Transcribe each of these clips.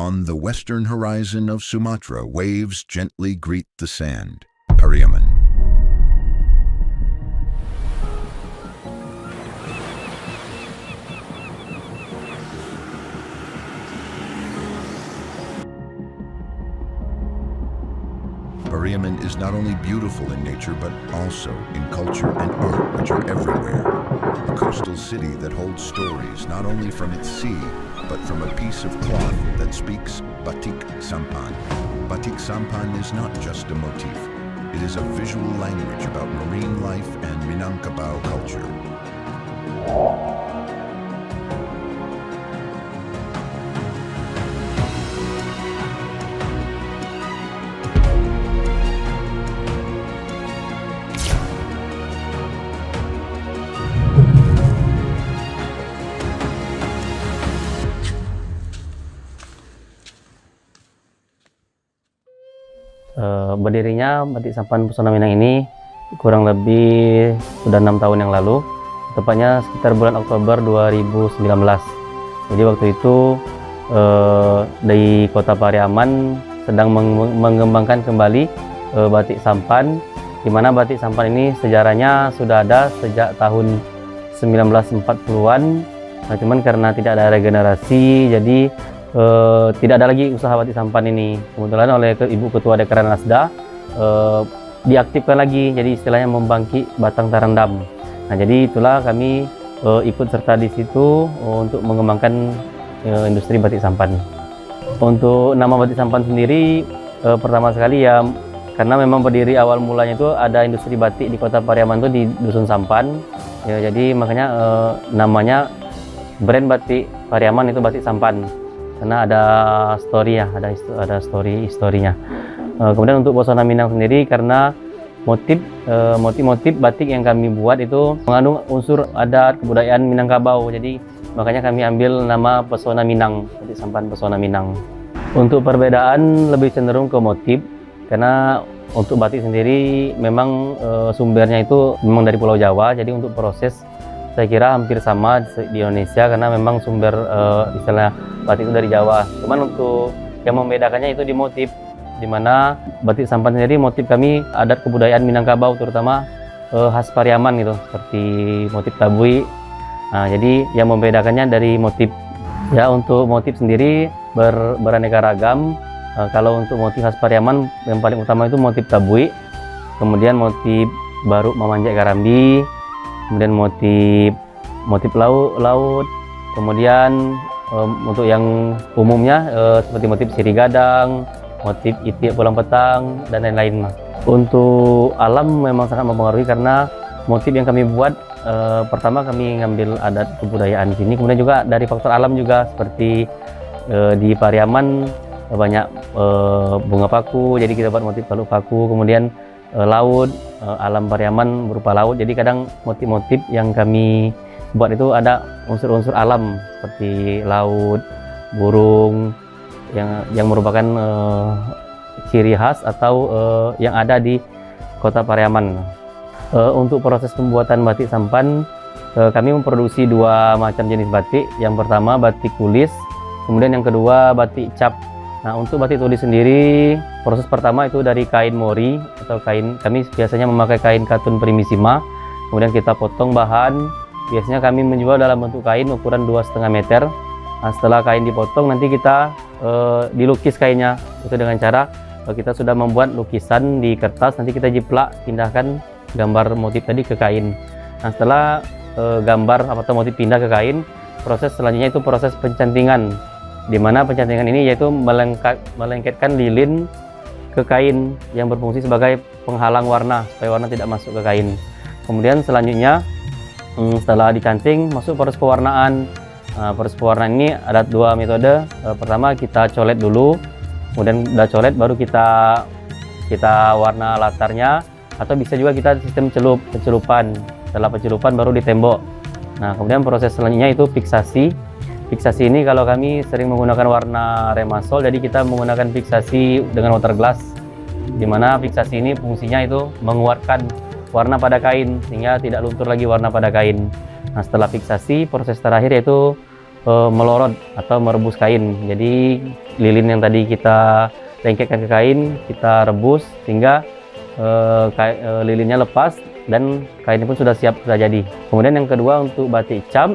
On the western horizon of Sumatra, waves gently greet the sand. Pariaman. Pariaman is not only beautiful in nature, but also in culture and art, which are everywhere. A coastal city that holds stories not only from its sea, but from a piece of cloth that speaks Batik Sampan. Batik Sampan is not just a motif. It is a visual language about marine life and Minangkabau culture. Berdirinya Batik Sampan Pesona Minang ini kurang lebih sudah 6 tahun yang lalu, tepatnya sekitar bulan Oktober 2019. Jadi waktu itu di Kota Pariaman sedang mengembangkan kembali Batik Sampan, di mana Batik Sampan ini sejarahnya sudah ada sejak tahun 1940-an. Nah, cuman karena tidak ada regenerasi, jadi tidak ada lagi usaha Batik Sampan ini. Kebetulan oleh Ibu Ketua Dekran Nasda diaktifkan lagi, jadi istilahnya membangkit batang tarandam. Nah, jadi itulah kami ikut serta di situ untuk mengembangkan industri batik sampan. Untuk nama Batik Sampan sendiri, pertama sekali ya karena memang berdiri awal mulanya itu ada industri batik di Kota Pariaman itu di Dusun Sampan. Ya, jadi makanya namanya brand batik Pariaman itu Batik Sampan. Karena ada story ya, ada historinya. Kemudian untuk Pesona Minang sendiri, karena motif batik yang kami buat itu mengandung unsur adat kebudayaan Minangkabau. Jadi makanya kami ambil nama Pesona Minang, Batik Sampan Pesona Minang. Untuk perbedaan lebih cenderung ke motif, karena untuk batik sendiri memang sumbernya itu memang dari Pulau Jawa. Jadi untuk proses saya kira hampir sama di Indonesia, karena memang sumber istilah batik itu dari Jawa. Cuman untuk yang membedakannya itu di motif, di mana Batik Sampan sendiri motif kami adat kebudayaan Minangkabau, terutama khas Pariaman gitu, seperti motif tabui. Nah, jadi yang membedakannya dari motif. Ya, untuk motif sendiri beraneka ragam. Kalau untuk motif khas Pariaman yang paling utama itu motif tabui, kemudian motif baruk memanjat karambi, kemudian motif laut, kemudian untuk yang umumnya seperti motif sirih gadang, motif itik pulang petang, dan lain-lain. Untuk alam memang sangat mempengaruhi, karena motif yang kami buat pertama kami ngambil adat kebudayaan di sini, kemudian juga dari faktor alam juga, seperti di Pariaman banyak bunga paku, jadi kita buat motif baluk paku, kemudian laut, alam Pariaman berupa laut. Jadi kadang motif-motif yang kami buat itu ada unsur-unsur alam seperti laut, burung yang merupakan ciri khas atau yang ada di Kota Pariaman. Untuk proses pembuatan Batik Sampan, kami memproduksi 2 macam jenis batik. Yang pertama batik tulis, kemudian yang kedua batik cap. Nah, untuk batik tulis sendiri, proses pertama itu dari kain mori atau kami biasanya memakai kain katun primissima, kemudian kita potong bahan. Biasanya kami menjual dalam bentuk kain ukuran 2,5 meter. Nah, setelah kain dipotong, nanti kita dilukis kainnya. Itu dengan cara kita sudah membuat lukisan di kertas, nanti kita jiplak, pindahkan gambar motif tadi ke kain. Nah, setelah gambar atau motif pindah ke kain, proses selanjutnya itu proses pencantingan, di mana pencantingan ini yaitu melengketkan lilin ke kain yang berfungsi sebagai penghalang warna supaya warna tidak masuk ke kain. Kemudian selanjutnya setelah dicanting masuk proses pewarnaan. Proses pewarnaan ini ada 2 metode. Pertama kita colet dulu, kemudian udah colet baru kita warna latarnya, atau bisa juga kita sistem pencelupan. Setelah pencelupan baru ditembok. Nah, kemudian proses selanjutnya itu fiksasi. Fiksasi ini kalau kami sering menggunakan warna remasol, jadi kita menggunakan fiksasi dengan water glass, di mana fiksasi ini fungsinya itu menguatkan warna pada kain sehingga tidak luntur lagi warna pada kain. Nah, setelah fiksasi, proses terakhir yaitu melorot atau merebus kain. Jadi lilin yang tadi kita lengketkan ke kain, kita rebus sehingga lilinnya lepas dan kainnya pun sudah siap, sudah jadi. Kemudian yang kedua untuk batik cap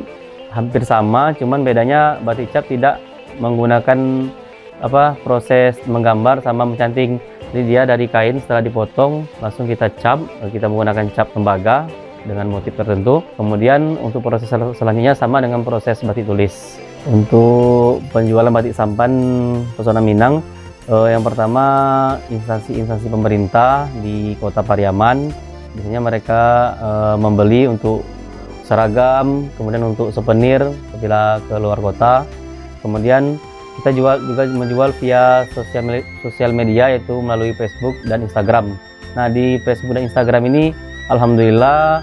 hampir sama, cuman bedanya batik cap tidak menggunakan proses menggambar sama mencanting. Jadi dia dari kain setelah dipotong langsung kita cap, kita menggunakan cap tembaga dengan motif tertentu. Kemudian untuk proses selanjutnya sama dengan proses batik tulis. Untuk penjualan batik sampan Pesona Minang, yang pertama instansi-instansi pemerintah di Kota Pariaman, biasanya mereka membeli untuk seragam, kemudian untuk souvenir apabila ke luar kota. Kemudian kita juga menjual via sosial media, yaitu melalui Facebook dan Instagram. Nah, di Facebook dan Instagram ini alhamdulillah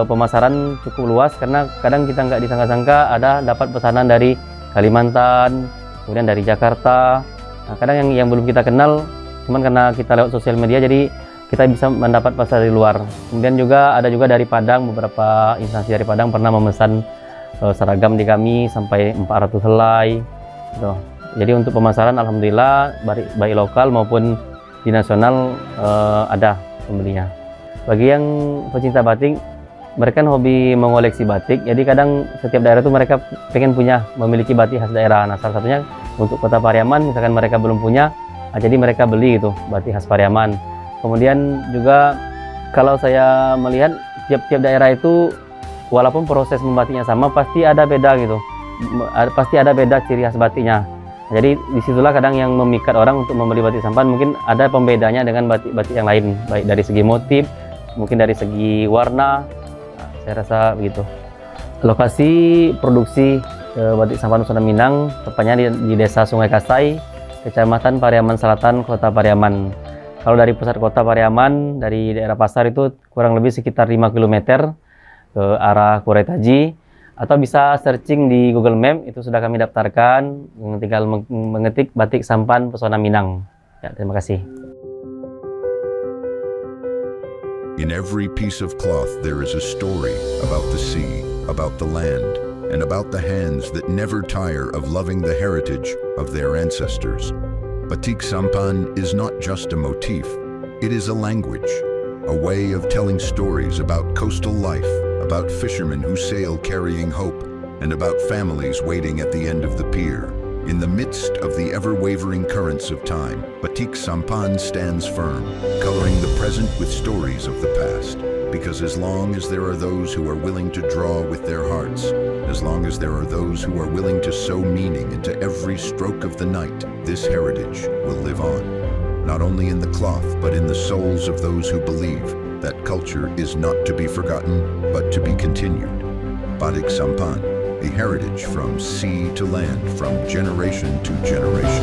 pemasaran cukup luas, karena kadang kita nggak disangka-sangka dapat pesanan dari Kalimantan, kemudian dari Jakarta. Nah, kadang yang belum kita kenal, cuman karena kita lewat sosial media jadi kita bisa mendapat pasar dari luar. Kemudian ada juga dari Padang, beberapa instansi dari Padang pernah memesan seragam di kami sampai 400 helai gitu. Jadi untuk pemasaran alhamdulillah baik lokal maupun di nasional ada pembelinya. Bagi yang pecinta batik, mereka kan hobi mengoleksi batik, jadi kadang setiap daerah itu mereka pengen memiliki batik khas daerah. Nah, salah satunya untuk Kota Pariaman, misalkan mereka belum punya, jadi mereka beli gitu batik khas Pariaman. Kemudian juga kalau saya melihat tiap-tiap daerah itu walaupun proses membatiknya sama, pasti ada beda gitu, pasti ada beda ciri khas batiknya. Jadi disitulah kadang yang memikat orang untuk membeli batik sampan, mungkin ada pembedanya dengan batik-batik yang lain, baik dari segi motif, mungkin dari segi warna. Saya rasa begitu. Lokasi produksi batik sampan Pesona Minang tepatnya di Desa Sungai Kasai, Kecamatan Pariaman Selatan, Kota Pariaman. Kalau dari pusat Kota Pariaman, dari daerah pasar itu kurang lebih sekitar 5 km ke arah Kuretaji, atau bisa searching di Google Map, itu sudah kami daftarkan, tinggal mengetik batik sampan Pesona Minang. Ya, terima kasih. In every piece of cloth there is a story about the sea, about the land, and about the hands that never tire of loving the heritage of their ancestors. Batik sampan is not just a motif, it is a language, a way of telling stories about coastal life, about fishermen who sail carrying hope, and about families waiting at the end of the pier. In the midst of the ever-wavering currents of time, Batik sampan stands firm, coloring the present with stories of the past. Because as long as there are those who are willing to draw with their hearts, as long as there are those who are willing to sow meaning into every stroke of the night, this heritage will live on. Not only in the cloth, but in the souls of those who believe that culture is not to be forgotten, but to be continued. Batik sampan, a heritage from sea to land, from generation to generation.